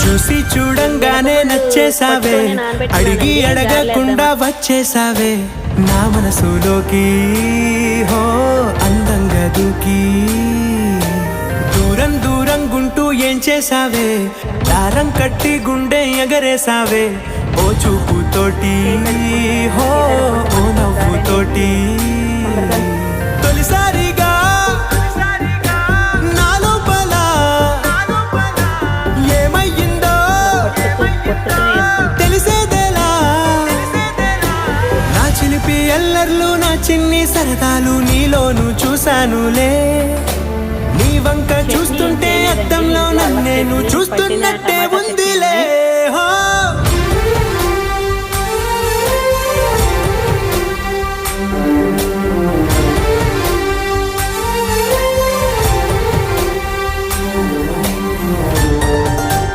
చూసి చూడంగానే నచ్చేసావే, అడిగి అడగకుండా వచ్చేసావే నా మనసులోకి. హో అందంగా దూకి దూరం దూరం గుంటూ ఏం చేసావే, దారం కట్టి గుండె ఎగరేసావే ఓ చూపుతోటి. హో ఓ నవ్వుతోటి తొలిసారిగా నా లోపల ఏమయ్యిందో తెలిసేదేలా. నా చిలిపి ఎల్లర్లు నా చిన్ని సరదాలు నీలోను చూశానులే. నీ వంక చూస్తుంటే అద్దంలో నన్నేను చూస్తున్నట్టే ఉందిలే.